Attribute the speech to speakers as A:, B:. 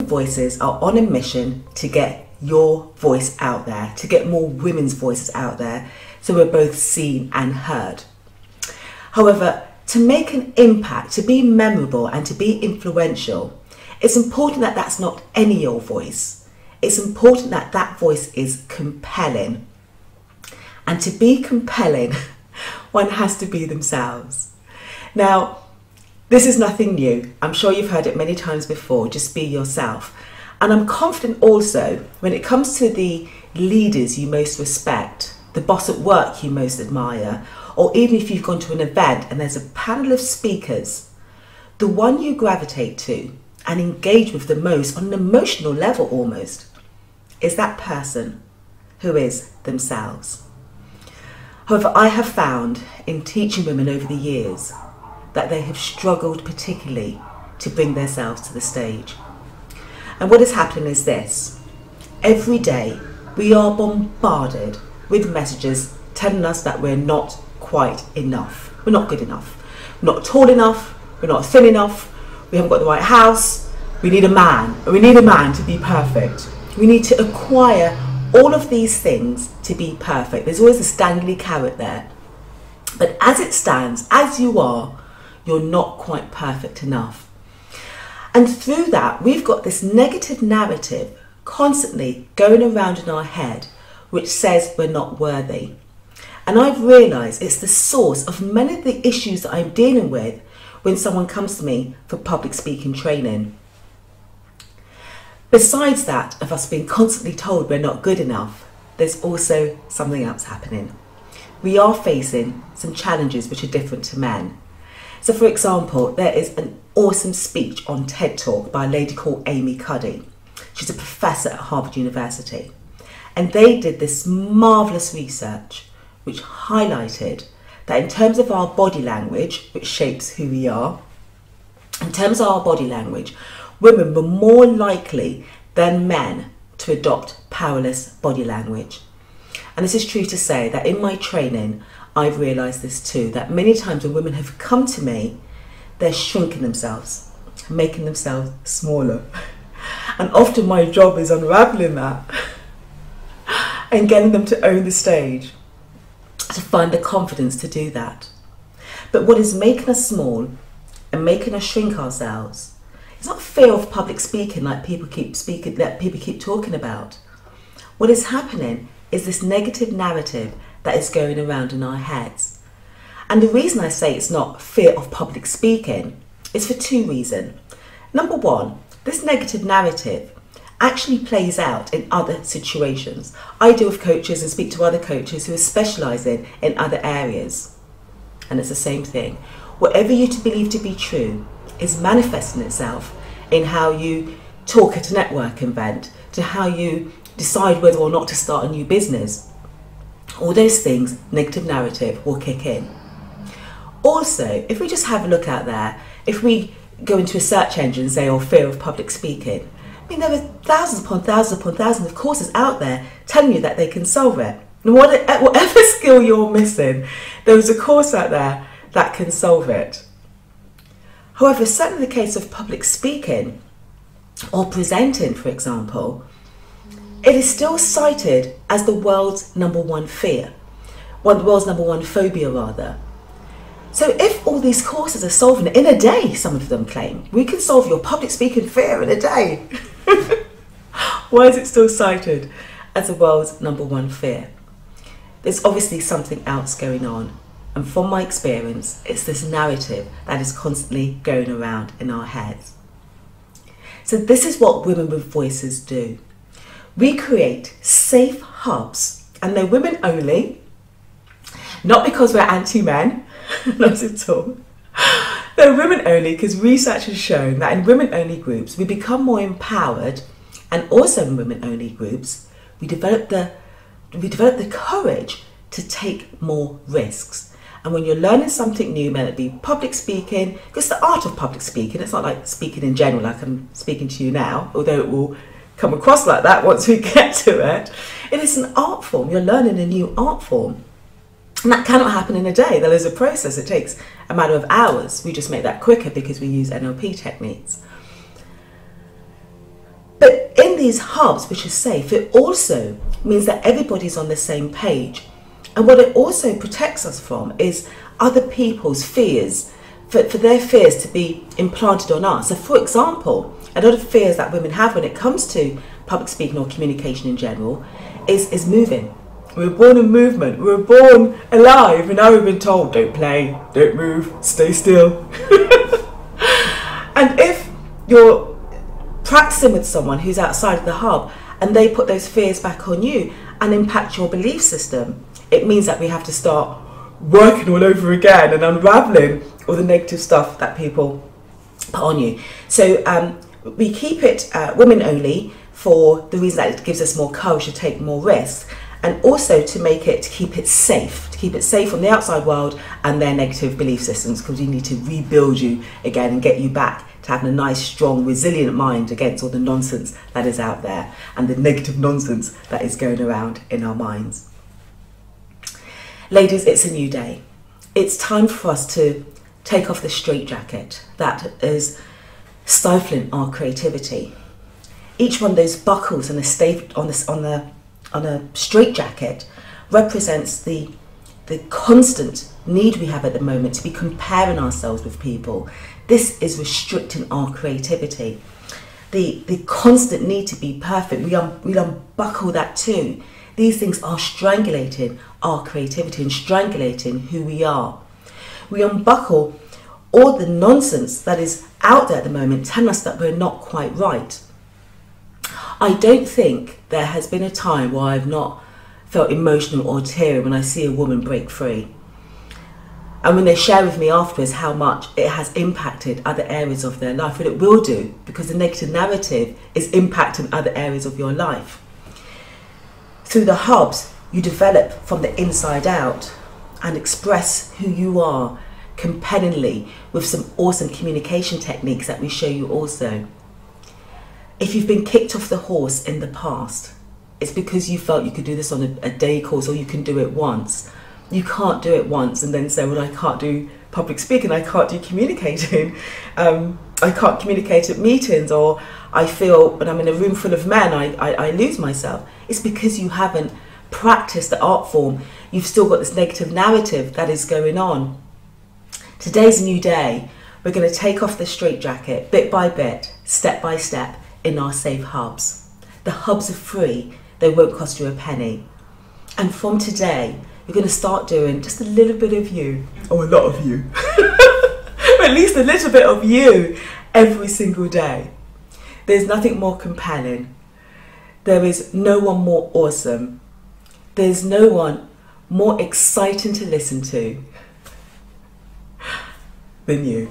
A: Voices are on a mission to get your voice out there, to get more women's voices out there, so we're both seen and heard. However, to make an impact, to be memorable and to be influential, it's important that that's not any old voice. It's important that that voice is compelling. And to be compelling, one has to be themselves. Now, this is nothing new. I'm sure you've heard it many times before. Just be yourself. And I'm confident also when it comes to the leaders you most respect, the boss at work you most admire, or even if you've gone to an event and there's a panel of speakers, the one you gravitate to and engage with the most on an emotional level almost is that person who is themselves. However, I have found in teaching women over the years that they have struggled particularly to bring themselves to the stage. And what is happening is this. Every day we are bombarded with messages telling us that we're not quite enough. We're not good enough. We're not tall enough. We're not thin enough. We haven't got the right house. We need a man. We need a man to be perfect. We need to acquire all of these things to be perfect. There's always a dangly carrot there. But as it stands, as you are, you're not quite perfect enough. And through that, we've got this negative narrative constantly going around in our head, which says we're not worthy. And I've realised it's the source of many of the issues that I'm dealing with when someone comes to me for public speaking training. Besides that, of us being constantly told we're not good enough, there's also something else happening. We are facing some challenges which are different to men. So for example, there is an awesome speech on TED Talk by a lady called Amy Cuddy. She's a professor at Harvard University. And they did this marvellous research which highlighted that in terms of our body language, which shapes who we are, in terms of our body language, women were more likely than men to adopt powerless body language. And this is true to say that in my training, I've realised this too, that many times when women have come to me, they're shrinking themselves, making themselves smaller. And often my job is unravelling that and getting them to own the stage, to find the confidence to do that. But what is making us small and making us shrink ourselves, it's not fear of public speaking like people keep talking about. What is happening is this negative narrative that is going around in our heads. And the reason I say it's not fear of public speaking is for two reasons. Number one, this negative narrative actually plays out in other situations. I deal with coaches and speak to other coaches who are specialising in other areas. And it's the same thing. Whatever you believe to be true is manifesting itself in how you talk at a networking event, to how you decide whether or not to start a new business. All those things, negative narrative will kick in. Also, if we just have a look out there, if we go into a search engine and say, oh, fear of public speaking, I mean, there are thousands upon thousands upon thousands of courses out there telling you that they can solve it. And whatever skill you're missing, there is a course out there that can solve it. However, certainly in the case of public speaking or presenting, for example, it is still cited as the world's number one fear, the world's number one phobia rather. So if all these courses are solving it in a day, some of them claim, we can solve your public speaking fear in a day. Why is it still cited as the world's number one fear? There's obviously something else going on. And from my experience, it's this narrative that is constantly going around in our heads. So this is what Women with Voices do. We create safe hubs, and they're women only, not because we're anti-men, not at all. They're women only because research has shown that in women-only groups, we become more empowered, and also in women-only groups, we develop the courage to take more risks. And when you're learning something new, may it be public speaking, because the art of public speaking, it's not like speaking in general, like I'm speaking to you now, although it will come across like that once we get to it. It is an art form. You're learning a new art form. And that cannot happen in a day. There is a process. It takes a matter of hours. We just make that quicker because we use NLP techniques. these hubs, which are safe, it also means that everybody's on the same page. And what it also protects us from is other people's fears, for their fears to be implanted on us. So for example, a lot of fears that women have when it comes to public speaking or communication in general is moving. We were born in movement, we were born alive, and now we've been told, don't play, don't move, stay still. And if you're practicing with someone who's outside of the hub and they put those fears back on you and impact your belief system, it means that we have to start working all over again and unraveling all the negative stuff that people put on you. So we keep it women only for the reason that it gives us more courage to take more risks, and also to keep it safe from the outside world and their negative belief systems, because we need to rebuild you again and get you back to having a nice, strong, resilient mind against all the nonsense that is out there and the negative nonsense that is going around in our minds. Ladies, it's a new day. It's time for us to take off the straitjacket that is stifling our creativity. Each one of those buckles on a straitjacket represents the constant need we have at the moment to be comparing ourselves with people. This is restricting our creativity. The constant need to be perfect, we unbuckle that too. These things are strangulating our creativity and strangulating who we are. We unbuckle all the nonsense that is out there at the moment telling us that we're not quite right. I don't think there has been a time where I've not felt emotional or teary when I see a woman break free. And when they share with me afterwards how much it has impacted other areas of their life, and it will do, because the negative narrative is impacting other areas of your life. Through the hubs, you develop from the inside out and express who you are compellingly with some awesome communication techniques that we show you also. If you've been kicked off the horse in the past, it's because you felt you could do this on a day course, or you can do it once. You can't do it once and then say, well, I can't do public speaking, I can't do communicating, I can't communicate at meetings, or I feel when I'm in a room full of men, I lose myself. It's because you haven't practiced the art form. You've still got this negative narrative that is going on. Today's a new day. We're going to take off the straitjacket bit by bit, step by step, in our safe hubs. The hubs are free, they won't cost you a penny. And from today, you're going to start doing just a little bit of you, or a lot of you, at least a little bit of you every single day. There's nothing more compelling. There is no one more awesome. There's no one more exciting to listen to than you.